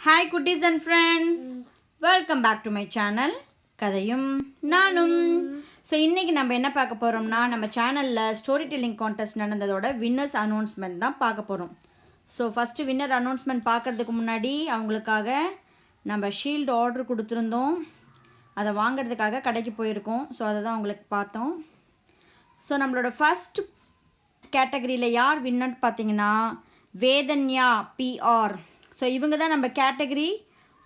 Hi குட்டீஸ் and friends, welcome back to my channel கதையும் நானும். ஸோ இன்றைக்கி நம்ம என்ன பார்க்க போகிறோம்னா, நம்ம சேனலில் ஸ்டோரி டெல்லிங் கான்டெஸ்ட் நடந்ததோட வின்னர்ஸ் அனௌன்ஸ்மெண்ட் தான் பார்க்க போகிறோம். ஸோ ஃபஸ்ட்டு வின்னர் அனௌன்ஸ்மெண்ட் பார்க்குறதுக்கு முன்னாடி அவங்களுக்காக நம்ம ஷீல்டு ஆர்டர் கொடுத்துருந்தோம், அதை வாங்கிறதுக்காக கடைக்கு போயிருக்கோம். ஸோ அதை தான் உங்களுக்கு பார்த்தோம். ஸோ நம்மளோட ஃபஸ்ட் கேட்டகரியில் யார் வின்னர் பார்த்தீங்கன்னா வேதன்யா பிஆர். ஸோ இவங்க தான் நம்ம கேட்டகரி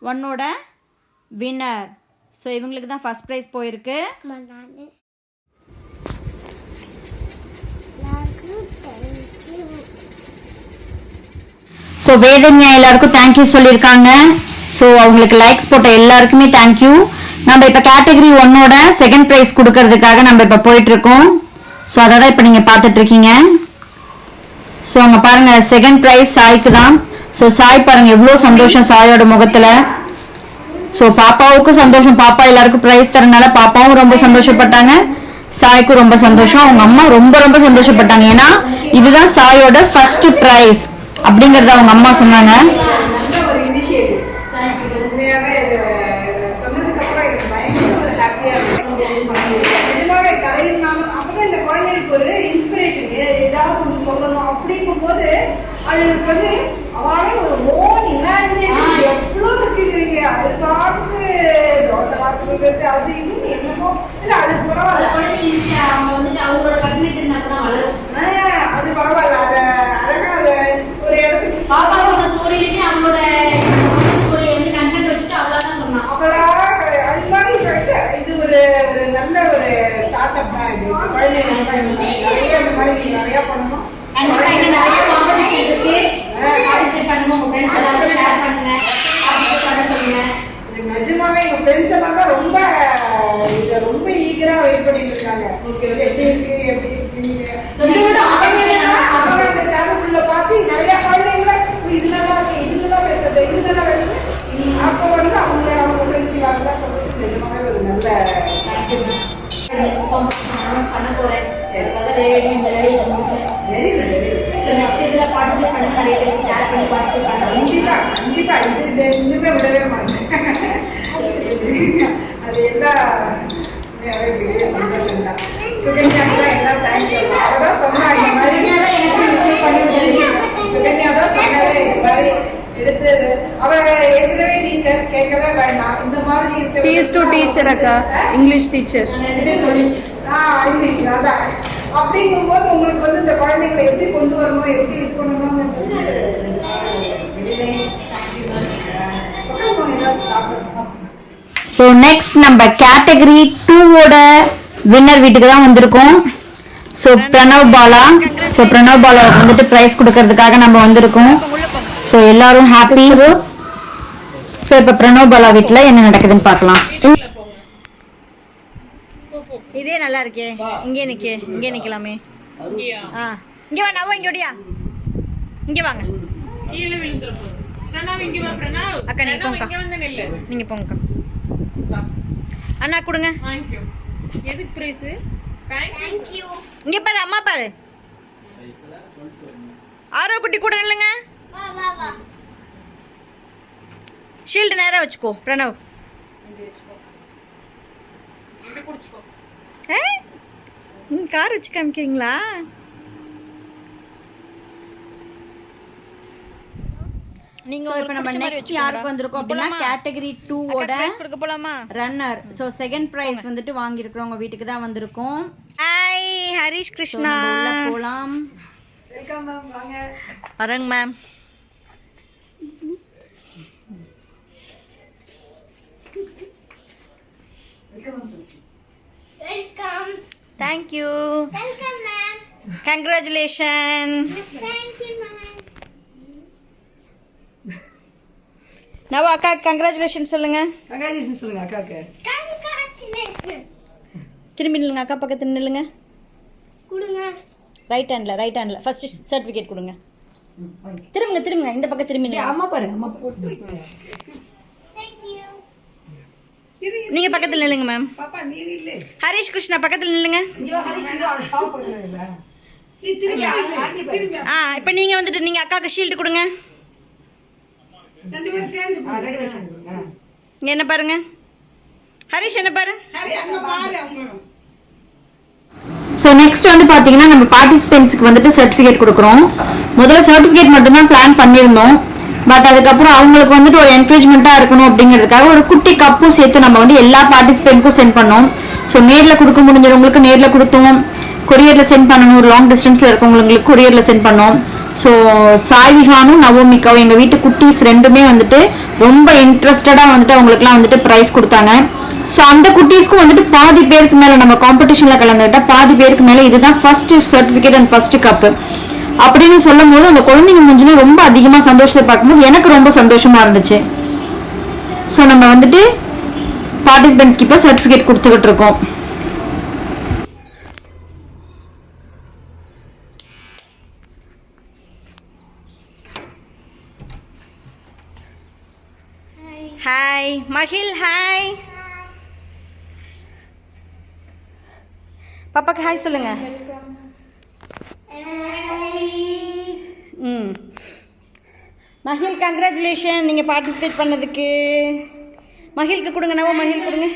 1ஓட வின்னர். ஸோ இவங்களுக்கு தான் ஃபஸ்ட் ப்ரைஸ் போயிருக்கு. ஸோ வேதன்யா எல்லாருக்கும் தேங்க்யூ சொல்லியிருக்காங்க. ஸோ அவங்களுக்கு லைக்ஸ் போட்ட எல்லாருக்குமே தேங்க்யூ. நம்ம இப்போ கேட்டகரி 1ஓட செகண்ட் ப்ரைஸ் கொடுக்கறதுக்காக நம்ம இப்போ போயிட்டுருக்கோம். ஸோ அதை தான் இப்போ நீங்கள் பார்த்துட்ருக்கீங்க. ஸோ அங்கே பாருங்கள், செகண்ட் ப்ரைஸ் சாய்க்கு தான். ஸோ சாய் பாருங்கள் எவ்வளோ சந்தோஷம் சாயோட முகத்தில். ஸோ பாப்பாவுக்கும் சந்தோஷம், பாப்பா எல்லாருக்கும் ப்ரைஸ் தரனால பாப்பாவும் ரொம்ப சந்தோஷப்பட்டாங்க, சாய்க்கும் ரொம்ப சந்தோஷம், அவங்க அம்மா ரொம்ப ரொம்ப சந்தோஷப்பட்டாங்க. ஏன்னா இதுதான் சாயோட ஃபர்ஸ்ட் ப்ரைஸ் அப்படிங்கிறத அவங்க அம்மா சொன்னாங்க. அப்படிங்கும்போது அவங்களுக்கு வந்து அவனால ஒரு ஓன் இமேஜினேட்டிவ் எவ்வளோ இருக்குறீங்க. அது பார்த்து தோசை பார்த்துக்கிறது அது இது என்னமோ இல்லை, அது பரவாயில்ல. அவங்க வந்துட்டு அவங்களோட கம்யூனிட்டி தான் வளரும், அது பரவாயில்ல. அதை அழகாக அதை ஒரு இடத்துக்கு பாப்பா சொன்ன ஸ்டோரியிலேயே அவங்களோட ஸ்டோரி வந்து கண்டென்ட் வச்சுட்டு அவ்வளோதான் சொன்னான். அவ்வளோ அது மாதிரி இது ஒரு ஒரு நல்ல ஒரு ஸ்டார்ட் அப் தான். இது குழந்தைங்களுக்கு நிறைய இந்த மாதிரி நீங்கள் நிறையா பண்ணணும். நிறைய காம்படிஷன் இருக்கு, பார்ட்டிசிபேட் பண்ணுங்க, உங்க ஃப்ரெண்ட்ஸ் எல்லாரும் ஷேர் பண்ணுங்க, பார்ட்டிசிபேட் பண்ண சொல்லுங்க. நிஜமாவே எங்க ஃப்ரெண்ட்ஸ் எல்லாம் தான் ரொம்ப இதை ரொம்ப ஈகரா வெயிட் பண்ணிட்டு இருக்காங்க. எப்படி இருக்கு எப்படி இருக்குன்னு. அவங்க அந்த சேனல்ல பார்த்து நிறைய குழந்தைங்கள இது நல்லா இருக்கு, இது நல்லா பேசுறது, இது நல்லா பேசுறது. அப்போ வந்து அவங்க ஃப்ரெண்ட்ஸ் எல்லாம் சொல்றது நிஜமாவே ஒரு நல்ல பண்ண போறேன். சரி, இந்த வேலையை முடிச்சேன். Very good, very good. So next இதில் பார்ட்டிசிபேட் பண்ணி நிறைய பேருக்கு ஷேர் பண்ணி பார்ட்டிசிபேட் பண்ண கண்டிப்பாக கண்டிப்பாக இது இன்னுமே விடவே மாட்டேன். அது எல்லாம் பெரிய சந்தோஷம் தான். சுகன்யாவுக்கு எல்லாம் தேங்க்ஸ் சொல்லலாம். அவள் தான் சொன்னா இந்த மாதிரி எனக்கு விஷயம் பண்ணி சுகன்யா தான் சொன்னதே இந்த மாதிரி எடுத்து. அவ ஏற்கனவே டீச்சர், கேட்கவே வேண்டாம். இந்த மாதிரி she is to teacher akka, English teacher. English அதான். அப்படிங்கும்போது உங்களுக்கு வந்து இந்த குழந்தைங்களை எப்படி கொண்டு வரணும், எப்படி இது பண்ணணும்னு ஸோ நெக்ஸ்ட் நம்ம கேட்டகரி 2ஓட வின்னர் வீட்டுக்கு தான் வந்திருக்கோம். ஸோ பிரணவ் பாலா. ஸோ பிரணவ் பாலா வந்துட்டு ப்ரைஸ் கொடுக்கறதுக்காக நம்ம வந்திருக்கோம். ஸோ எல்லாரும் ஹாப்பி. ஸோ இப்போ பிரணவ் பாலா வீட்டில் என்ன நடக்குதுன்னு பார்க்கலாம். இதே நல்லா இருக்கே, இங்கே நிற்கே, இங்கே நிற்கலாமே. ஆ இங்கே வா, நவ இங்கே ஓடியா, இங்கே வாங்க. அக்கா நீங்கள் போங்கக்கா, நீங்கள் போங்கக்கா. அண்ணா கொடுங்க. இங்கே பாரு, அம்மா பாரு. ஆரோ குட்டி கூட இல்லைங்க. ஷீல்டு நேராக வச்சுக்கோ பிரணவ். கார் வச்சு காமிக்கிறீங்களா? நீங்க இப்போ நம்ம நெக்ஸ்ட் யாருக்கு வந்திருக்கோம் அப்படின்னா கேட்டகரி 2ஓட கொடுக்க போலாமா ரன்னர். ஸோ செகண்ட் ப்ரைஸ் வந்துட்டு வாங்கியிருக்கிறவங்க வீட்டுக்கு தான் வந்திருக்கோம். ஹாய் ஹரிஷ் கிருஷ்ணா, போலாம். வெல்கம் மேம், வாங்க. வரங்க ma'am. Welcome. Thank you. Welcome, ma'am. Congratulations. Thank you, ma'am. நவ அக்கா கங்க்ராச்சுலேஷன் சொல்லுங்க. கங்க்ராச்சுலேஷன் சொல்லுங்க அக்காக்கு. Congratulations. திரும்பி நில்லுங்க, அக்கா பக்கத்துல நில்லுங்க. கொடுங்க. ரைட் ஹேண்டில் ஃபர்ஸ்ட் சர்டிஃபிகேட் கொடுங்க. திரும்புங்க, இந்த பக்கம் திரும்பி நில்லுங்க. அம்மா பாரு, அம்மா பாரு. Thank you. நீங்க பக்கத்துல நில்லுங்க மேம். பாப்பா நீ இல்ல. ஹரிஷ் கிருஷ்ணா பக்கத்துல நில்லுங்க. இங்க ஹரிஷ் இங்க பாவ போறீங்களா? நீ திரும்பி இப்போ நீங்க வந்துட்டு நீங்க அக்காக்கு ஷீல்டு கொடுங்க. ரெண்டு பேரும் சேர்ந்து இங்கே என்ன பாருங்க ஹரிஷ் என்ன பாரு. அங்க பாரு அவங்க. ஸோ நெக்ஸ்ட் வந்து பார்த்தீங்கன்னா நம்ம பார்ட்டிசிபென்ட்ஸ்க்கு வந்துட்டு சர்டிஃபிகேட் கொடுக்குறோம். முதல்ல சர்டிஃபிகேட் மட்டும்தான் பிளான் பண்ணியிருந்தோம். பட் அதுக்கப்புறம் அவங்களுக்கு வந்துட்டு ஒரு என்கரேஜ்மெண்ட்டாக இருக்கணும் அப்படிங்கிறதுக்காக ஒரு குட்டி கப்பும் சேர்த்து நம்ம வந்து எல்லா பார்ட்டிசிபென்ட்க்கும் சென்ட் பண்ணோம். ஸோ நேரில் கொடுக்க முடிஞ்சவங்களுக்கு நேரில் கொடுத்தோம், கொரியரில் சென்ட் பண்ணணும், ஒரு லாங் டிஸ்டன்ஸில் இருக்கவங்களுக்கு கொரியரில் சென்ட் பண்ணோம். ஸோ சாய்விகானும் நவோமிகாவும் எங்கள் வீட்டு குட்டீஸ் ரெண்டுமே வந்துட்டு ரொம்ப இன்ட்ரெஸ்டடாக வந்துட்டு அவங்களுக்குலாம் வந்துட்டு ப்ரைஸ் கொடுத்தாங்க. ஸோ அந்த குட்டீஸ்க்கும் வந்துட்டு பாதி பேருக்கு மேலே நம்ம காம்படிஷனில் கலந்துக்கிட்டால் பாதி பேருக்கு மேலே இதுதான் first certificate and first cup அப்படின்னு சொல்லும் போது அந்த குழந்தைங்க முடிஞ்சுன்னு ரொம்ப அதிகமாக சந்தோஷத்தை பார்க்கும்போது எனக்கு ரொம்ப சந்தோஷமாக இருந்துச்சு. ஸோ நம்ம வந்துட்டு பார்ட்டிசிபென்ட்ஸ்க்கு இப்போ சர்டிஃபிகேட் கொடுத்துக்கிட்டு இருக்கோம். ஹாய் மகில், ஹாய் பாப்பாக்கு ஹாய் சொல்லுங்க. மகில் கங்க்ராச்சுலேஷன் நீங்கள் பார்ட்டிசிபேட் பண்ணதுக்கு. மகிழுக்கு கொடுங்க, நவோ மகில் கொடுங்க.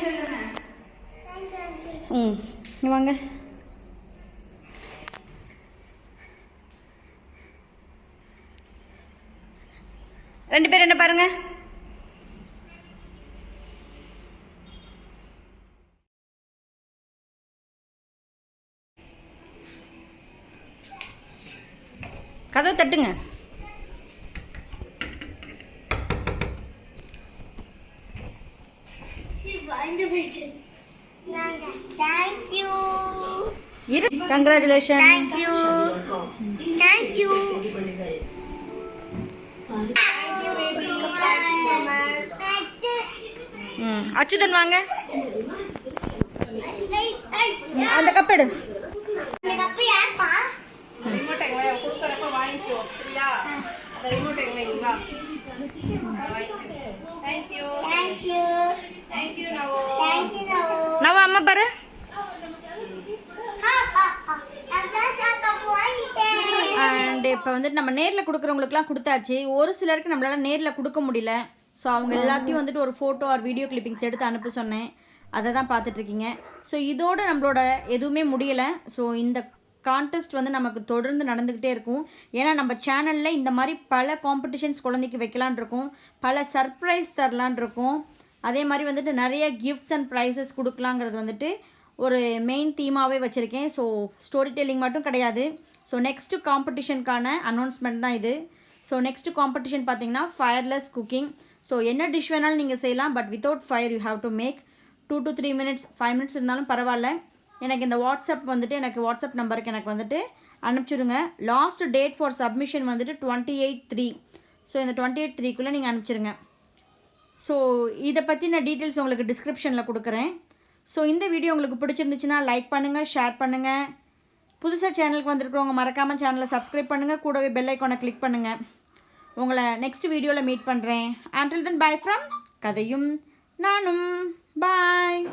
இங்கே வாங்க. ரெண்டு பேரும் என்ன பாருங்க. கதவை தட்டுங்க. Thank you. இரு, congratulation. Thank you. Thank you. Achuthan வாங்க. அந்த கப் எடு. இந்த கப்பு யார்ப்பா? ரிமோட் எங்க கொடுக்கறப்ப வாங்கிக்கோ சரியா? அந்த ரிமோட் எங்க வைங்க. Thank you. Thank you. Thank you நவோ. Thank you, Navo. நவோ அம்மா பாரு. அண்ட் இப்போ வந்துட்டு நம்ம நேரில் கொடுக்குறவங்களுக்குலாம் கொடுத்தாச்சு. ஒரு சிலருக்கு நம்மளால நேரில் கொடுக்க முடியல. ஸோ அவங்க எல்லாத்தையும் வந்துட்டு ஒரு ஃபோட்டோ ஆர் வீடியோ கிளிப்பிங்ஸ் எடுத்து அனுப்ப சொன்னேன். அதை தான் பார்த்துட்ருக்கீங்க. ஸோ இதோட நம்மளோட எதுவுமே முடியலை. ஸோ இந்த கான்டெஸ்ட் வந்து நமக்கு தொடர்ந்து நடந்துக்கிட்டே இருக்கும். ஏன்னா நம்ம சேனலில் இந்த மாதிரி பல காம்படிஷன்ஸ் குழந்தைக்கு வைக்கலான் இருக்கோம், பல சர்ப்ரைஸ் தரலான் இருக்கோம். அதே மாதிரி வந்துட்டு நிறைய கிஃப்ட்ஸ் அண்ட் ப்ரைஸஸ் கொடுக்கலாங்கிறது வந்துட்டு ஒரு மெயின் தீமாகவே வச்சுருக்கேன். ஸோ ஸ்டோரி டெல்லிங் மட்டும் கிடையாது. ஸோ நெக்ஸ்ட்டு காம்படிஷனுக்கான அனௌன்ஸ்மெண்ட் தான் இது. ஸோ நெக்ஸ்ட்டு காம்படிஷன் பார்த்தீங்கன்னா ஃபயர்லெஸ் குக்கிங். ஸோ என்ன டிஷ் வேணாலும் நீங்கள் செய்யலாம், but without fire you have to make. 2 to 3 minutes 5 minutes இருந்தாலும் பரவாயில்ல. எனக்கு இந்த வாட்ஸ்அப் வந்துட்டு எனக்கு வாட்ஸ்அப் நம்பருக்கு எனக்கு வந்துட்டு அனுப்பிச்சிடுங்க. லாஸ்ட் டேட் ஃபார் சப்மிஷன் வந்துட்டு 28/3. ஸோ இந்த 28/3க்குள்ளே நீங்கள் அனுப்பிச்சிடுங்க. ஸோ இதை பற்றின டீட்டெயில்ஸ் உங்களுக்கு டிஸ்கிரிப்ஷனில் கொடுக்குறேன். ஸோ இந்த வீடியோ உங்களுக்கு பிடிச்சிருந்துச்சுன்னா லைக் பண்ணுங்கள், ஷேர் பண்ணுங்கள். புதுசாக சேனலுக்கு வந்திருக்கிறவங்க மறக்காமல் சேனலை சப்ஸ்கிரைப் பண்ணுங்கள், கூடவே பெல் ஐக்கானை கிளிக் பண்ணுங்கள். உங்களை நெக்ஸ்ட் வீடியோவில் மீட் பண்ணுறேன். until then bye from கதையும் நானும். பாய்.